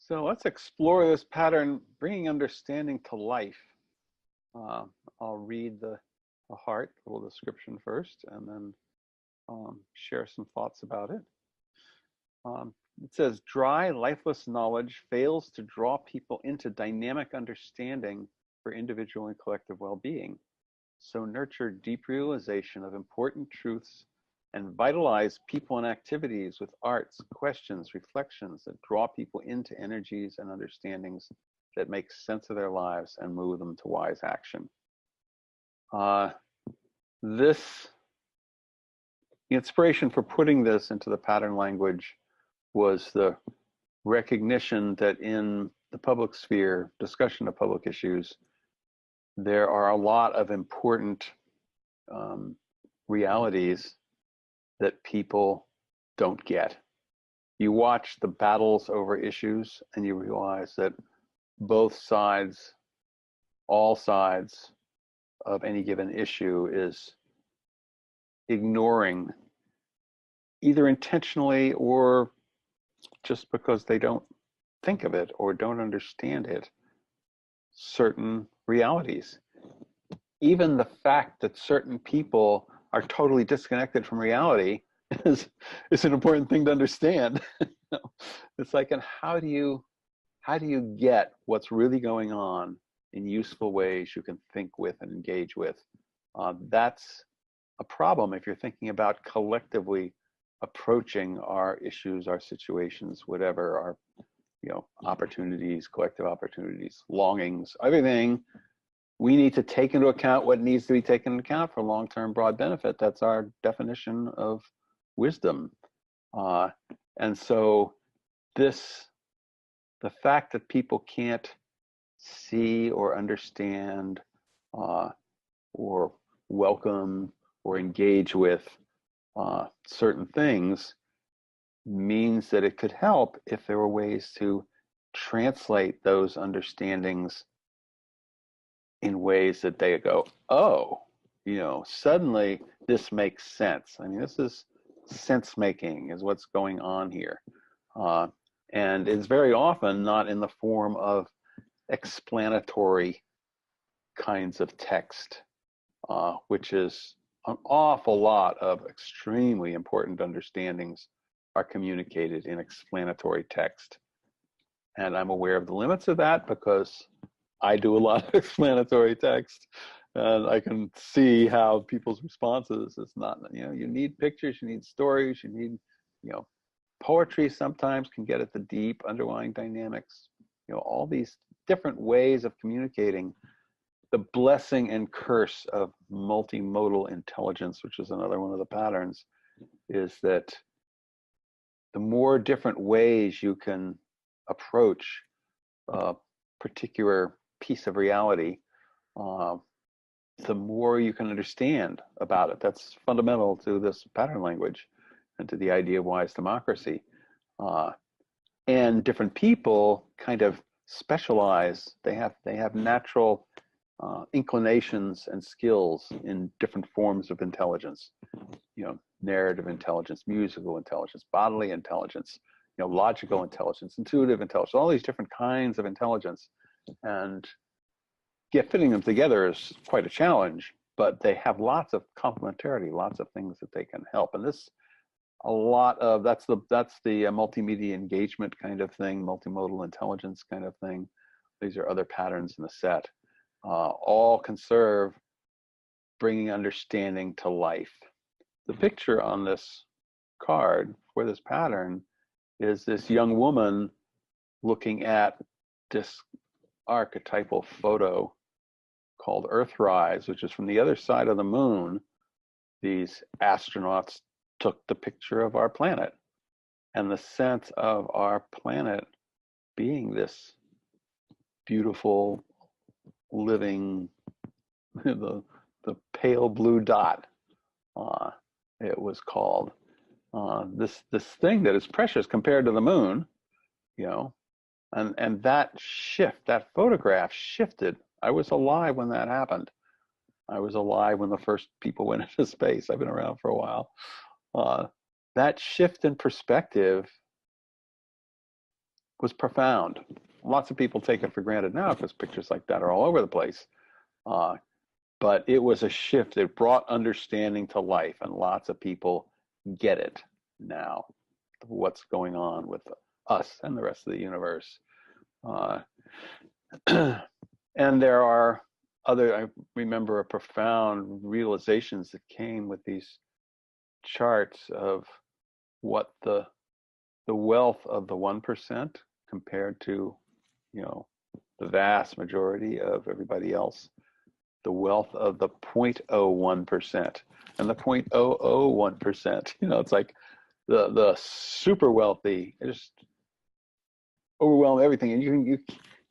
So let's explore this pattern, bringing understanding to life. Uh, I'll read the heart, little description first, and then share some thoughts about it. It says, dry, lifeless knowledge fails to draw people into dynamic understanding for individual and collective well-being. So nurture deep realization of important truths and vitalize people and activities with arts, questions, reflections that draw people into energies and understandings that make sense of their lives and move them to wise action. The inspiration for putting this into the pattern language was the recognition that in the public sphere, discussion of public issues, there are a lot of important realities that people don't get. You watch the battles over issues and you realize that both sides, all sides of any given issue is ignoring, either intentionally or just because they don't think of it or don't understand it, certain realities. Even the fact that certain people are totally disconnected from reality is an important thing to understand. It's like, and how do you get what's really going on in useful ways you can think with and engage with? That's a problem if you're thinking about collectively approaching our issues, our situations, whatever, our opportunities, collective opportunities, longings, everything. We need to take into account what needs to be taken into account for long-term broad benefit. That's our definition of wisdom. And so the fact that people can't see or understand or welcome or engage with certain things means that it could help if there were ways to translate those understandings in ways that they go, oh, suddenly this makes sense. I mean, this is sense making is what's going on here. And it's very often not in the form of explanatory kinds of text, which is an awful lot of extremely important understandings are communicated in explanatory text. And I'm aware of the limits of that because I do a lot of explanatory text, and I can see how people's responses is not, you need pictures, you need stories, you need, poetry sometimes can get at the deep underlying dynamics, all these different ways of communicating. The blessing and curse of multimodal intelligence, which is another one of the patterns, is that the more different ways you can approach a particular piece of reality, the more you can understand about it. That's fundamental to this pattern language and to the idea of wise democracy. And different people kind of specialize. They have natural inclinations and skills in different forms of intelligence. Narrative intelligence, musical intelligence, bodily intelligence, logical intelligence, intuitive intelligence, all these different kinds of intelligence. And fitting them together is quite a challenge, but they have lots of complementarity, lots of things that they can help. And that's the multimedia engagement kind of thing, multimodal intelligence kind of thing. These are other patterns in the set. All can serve bringing understanding to life. The picture on this card for this pattern is this young woman looking at this archetypal photo called Earthrise, which is from the other side of the moon. These astronauts took the picture of our planet and the sense of our planet being this beautiful, living, the pale blue dot, it was called. This thing that is precious compared to the moon, and that shift, that photograph shifted. I was alive when that happened. I was alive when the first people went into space. I've been around for a while. That shift in perspective was profound. Lots of people take it for granted now because pictures like that are all over the place. Uh, but it was a shift. It brought understanding to life, and lots of people get it now, what's going on with us and the rest of the universe. Uh, and there are other, I remember profound realizations that came with these charts of what the wealth of the 1% compared to, you know, the vast majority of everybody else, the wealth of the 0.01% and the 0.001%. You know, it's like the super wealthy just overwhelm everything, and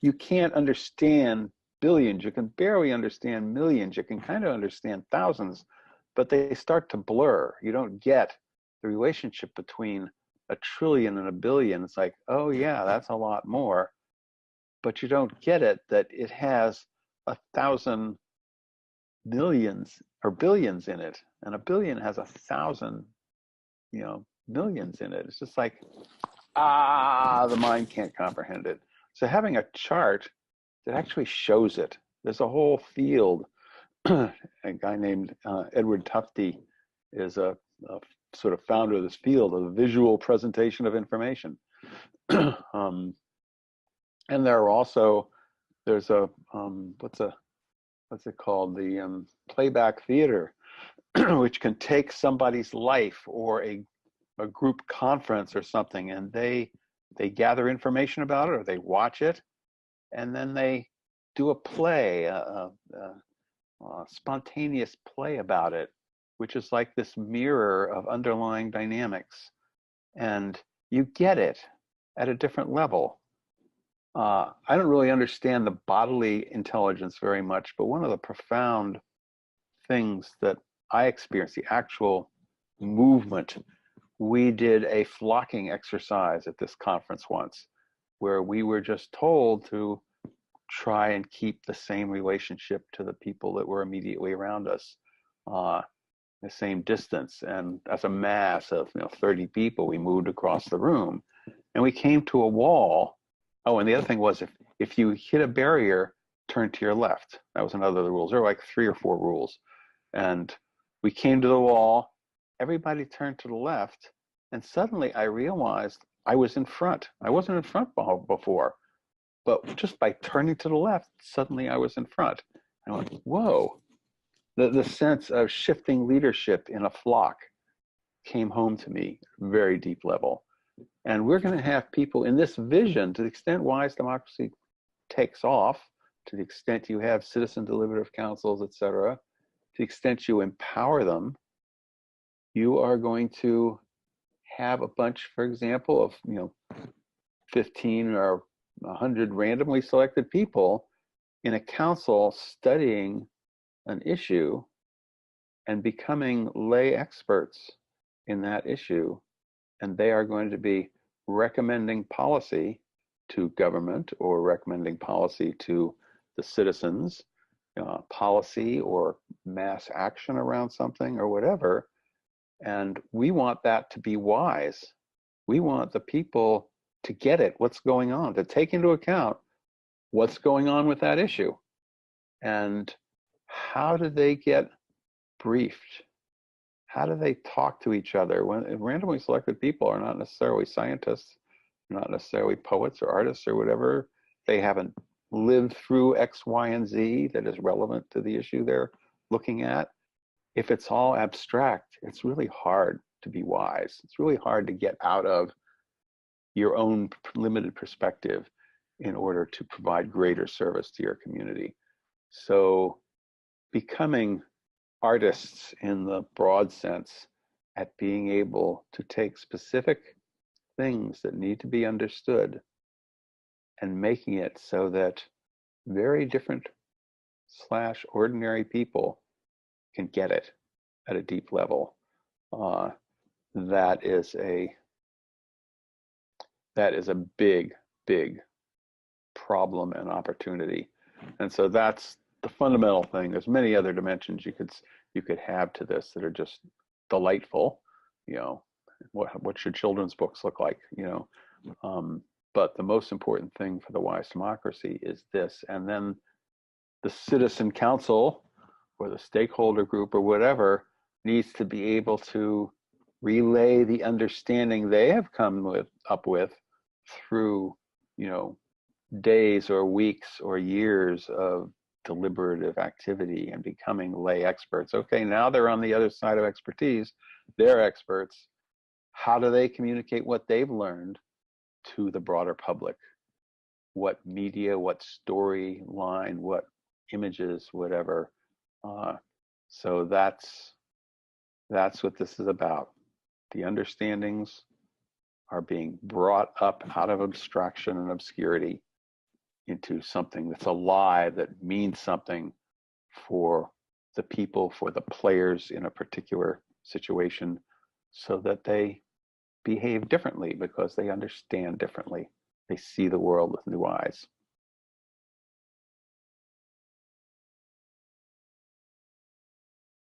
you can't understand billions. You can barely understand millions. You can kind of understand thousands, but they start to blur. You don't get the relationship between a trillion and a billion. It's like, oh yeah, that's a lot more, but you don't get it that it has 1,000 millions or billions in it, and a billion has 1,000, you know, millions in it. It's just like, the mind can't comprehend it. So having a chart that actually shows it. There's a whole field. A guy named Edward Tufte is a sort of founder of this field of visual presentation of information. And there are also, there's a what's it called, the playback theater, which can take somebody's life or a group conference or something, and they gather information about it, or they watch it, and then they do a play, a spontaneous play about it, which is like this mirror of underlying dynamics, and you get it at a different level. I don't really understand the bodily intelligence very much, but one of the profound things that I experienced, the actual movement, we did a flocking exercise at this conference once, where we were just told to try and keep the same relationship to the people that were immediately around us, the same distance. And as a mass of 30 people, we moved across the room, and we came to a wall. Oh, and the other thing was, if you hit a barrier, turn to your left. That was another of the rules. There were like 3 or 4 rules. And we came to the wall, everybody turned to the left, and suddenly I realized I was in front. I wasn't in front before, but just by turning to the left, suddenly I was in front. I went, whoa. The sense of shifting leadership in a flock came home to me, very deep level. And we're going to have people in this vision, to the extent wise democracy takes off, to the extent you have citizen deliberative councils, et cetera, to the extent you empower them, you are going to have a bunch, for example, of 15 or 100 randomly selected people in a council studying an issue and becoming lay experts in that issue. And they are going to be recommending policy to government, or recommending policy to the citizens, policy or mass action around something or whatever. And we want that to be wise. We want the people to get it, what's going on, to take into account what's going on with that issue. And how do they get briefed? How do they talk to each other? When randomly selected people are not necessarily scientists, not necessarily poets or artists or whatever. They haven't lived through X, Y, and Z that is relevant to the issue they're looking at. If it's all abstract, it's really hard to be wise. It's really hard to get out of your own limited perspective in order to provide greater service to your community. So becoming artists in the broad sense at being able to take specific things that need to be understood and making it so that very different / ordinary people can get it at a deep level. That is a big, big problem and opportunity. And so that's the fundamental thing. There's many other dimensions you could have to this that are just delightful. What should children's books look like? but the most important thing for the wise democracy is this. And then the citizen council or the stakeholder group or whatever needs to be able to relay the understanding they have come up with through, days or weeks or years of deliberative activity and becoming lay experts. Okay, now they're on the other side of expertise. They're experts. How do they communicate what they've learned to the broader public? What media, what storyline, what images, whatever. So that's what this is about. The understandings are being brought up out of abstraction and obscurity into something that's alive, that means something for the people, for the players in a particular situation, so that they behave differently because they understand differently. They see the world with new eyes.